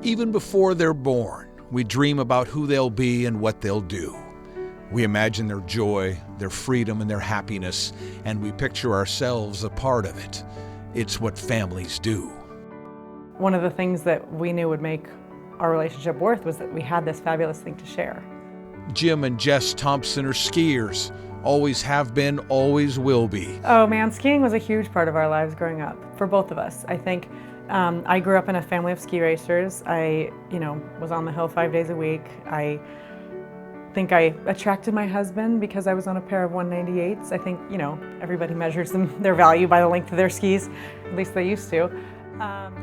Even before they're born, we dream about who they'll be and what they'll do. We imagine their joy, their freedom, and their happiness, and we picture ourselves a part of it. It's what families do. One of the things that we knew would make our relationship worth was that we had this fabulous thing to share. Jim and Jess Thomson are skiers. Always have been, always will be. Oh man, skiing was a huge part of our lives growing up, for both of us. I think I grew up in a family of ski racers. I, was on the hill 5 days a week. I think I attracted my husband because I was on a pair of 198s. I think, everybody measures their value by the length of their skis, at least they used to.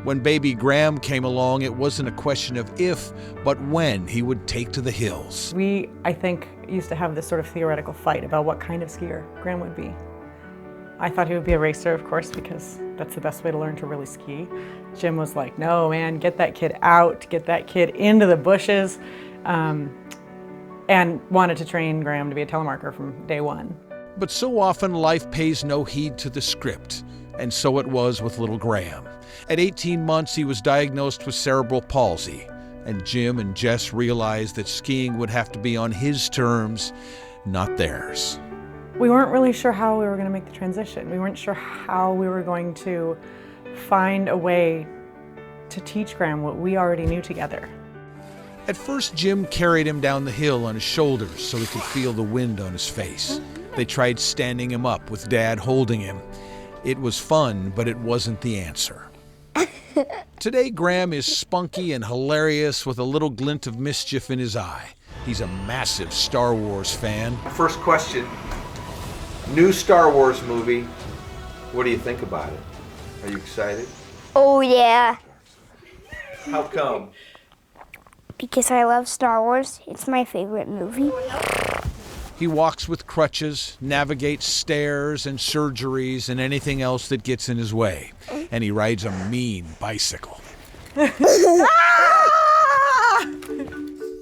When baby Graham came along, it wasn't a question of if, but when he would take to the hills. We, I think, used to have this sort of theoretical fight about what kind of skier Graham would be. I thought he would be a racer, of course, because that's the best way to learn to really ski. Jim was like, no, man, get that kid out, get that kid into the bushes, and wanted to train Graham to be a telemarker from day one. But so often life pays no heed to the script, and so it was with little Graham. At 18 months, he was diagnosed with cerebral palsy, and Jim and Jess realized that skiing would have to be on his terms, not theirs. We weren't really sure how we were going to make the transition. We weren't sure how we were going to find a way to teach Graham what we already knew together. At first, Jim carried him down the hill on his shoulders so he could feel the wind on his face. They tried standing him up with Dad holding him. It was fun, but it wasn't the answer. Today, Graham is spunky and hilarious with a little glint of mischief in his eye. He's a massive Star Wars fan. First question, new Star Wars movie, what do you think about it? Are you excited? Oh yeah, How come? because I love Star Wars. It's my favorite movie. He walks with crutches, navigates stairs and surgeries and anything else that gets in his way. And he rides a mean bicycle.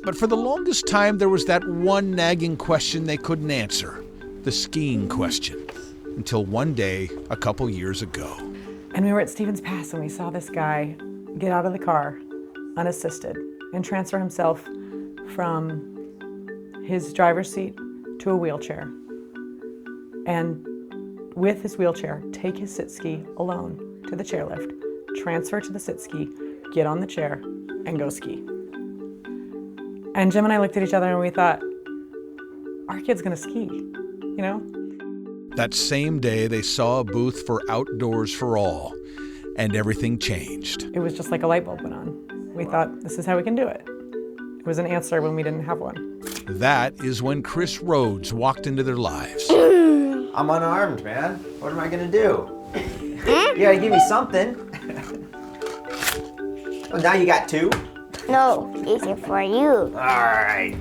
But for the longest time, there was that one nagging question they couldn't answer, the skiing question, until one day, a couple years ago. And we were at Stevens Pass and we saw this guy get out of the car, unassisted, and transfer himself from his driver's seat to a wheelchair. And with his wheelchair, take his sit ski alone to the chairlift, transfer to the sit ski, get on the chair, and go ski. And Jim and I looked at each other and we thought, our kid's gonna ski, That same day, they saw a booth for Outdoors for All, and everything changed. It was just like a light bulb went on. We thought, this is how we can do it. It was an answer when we didn't have one. That is when Chris Rhodes walked into their lives. I'm unarmed, man. What am I gonna do? You gotta give me something. Well, now you got two? No, these are for you. Alright.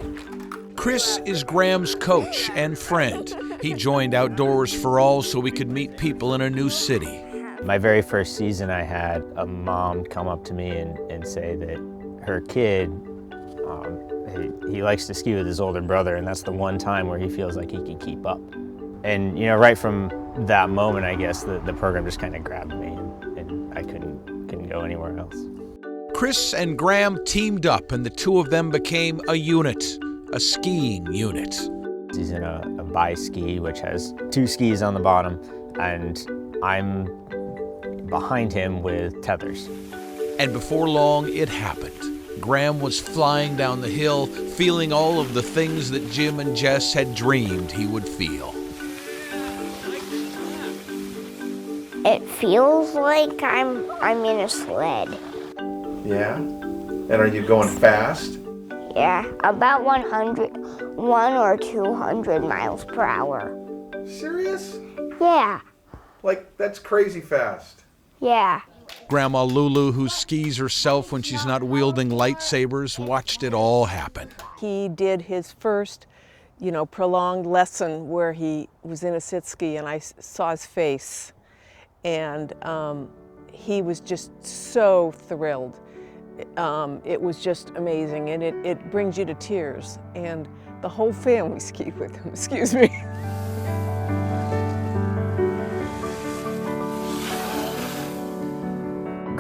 Chris is Graham's coach and friend. He joined Outdoors for All so we could meet people in a new city. My very first season, I had a mom come up to me and say that her kid, he likes to ski with his older brother, and that's the one time where he feels like he can keep up. And right from that moment, I guess, the program just kind of grabbed me, and I couldn't go anywhere else. Chris and Graham teamed up, and the two of them became a unit, a skiing unit. He's in a bi-ski, which has two skis on the bottom, and I'm behind him with tethers. And before long, it happened. Graham was flying down the hill, feeling all of the things that Jim and Jess had dreamed he would feel. It feels like I'm in a sled. Yeah? And are you going fast? Yeah, about 1 or 200 miles per hour. Serious? Yeah, Like, that's crazy fast. yeah. Grandma Lulu, who skis herself when she's not wielding lightsabers, watched it all happen. He did his first, prolonged lesson where he was in a sit ski, and I saw his face, and he was just so thrilled. It was just amazing, and it brings you to tears, and the whole family skied with him, excuse me.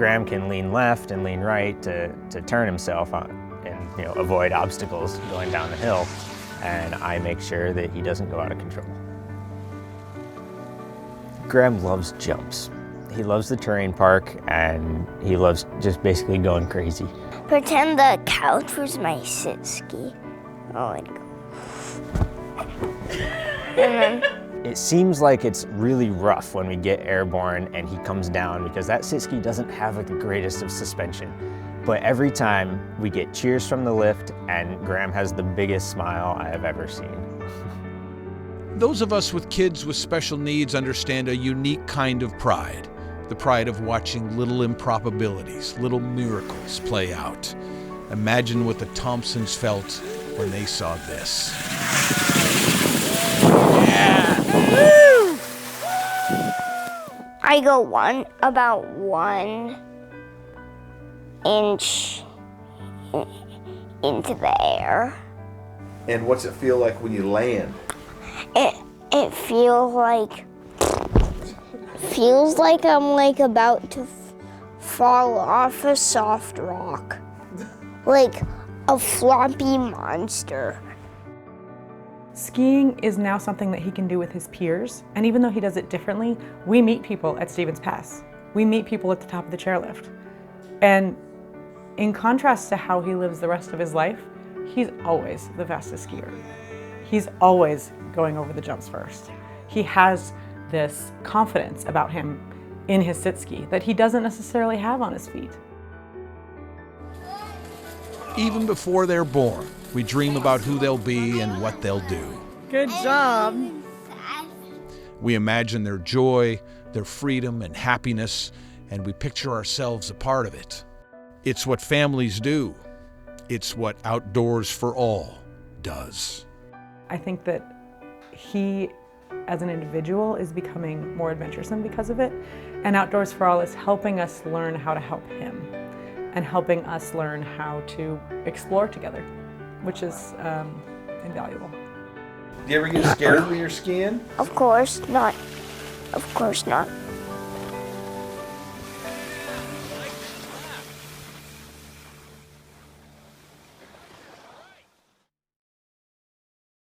Graham can lean left and lean right to turn himself on and avoid obstacles going down the hill, and I make sure that he doesn't go out of control. Graham loves jumps. He loves the terrain park, and he loves just basically going crazy. Pretend the couch was my sit ski. Oh, I'd go. And then It seems like it's really rough when we get airborne and he comes down, because that sit ski doesn't have the greatest of suspension. But every time we get cheers from the lift, and Graham has the biggest smile I have ever seen. Those of us with kids with special needs understand a unique kind of pride. The pride of watching little improbabilities, little miracles play out. Imagine what the Thomsons felt when they saw this. I go about 1 inch into the air. And what's it feel like when you land? It feels like I'm about to fall off a soft rock, like a floppy monster. Skiing is now something that he can do with his peers, and even though he does it differently, we meet people at Stevens Pass. We meet people at the top of the chairlift. And in contrast to how he lives the rest of his life, he's always the fastest skier. He's always going over the jumps first. He has this confidence about him in his sit ski that he doesn't necessarily have on his feet. Even before they're born, we dream about who they'll be and what they'll do. Good job. We imagine their joy, their freedom and happiness, and we picture ourselves a part of it. It's what families do. It's what Outdoors for All does. I think that he, as an individual, is becoming more adventuresome because of it, and Outdoors for All is helping us learn how to help him and helping us learn how to explore together, which is invaluable. Do you ever get scared when you're skiing? Of course not. Of course not.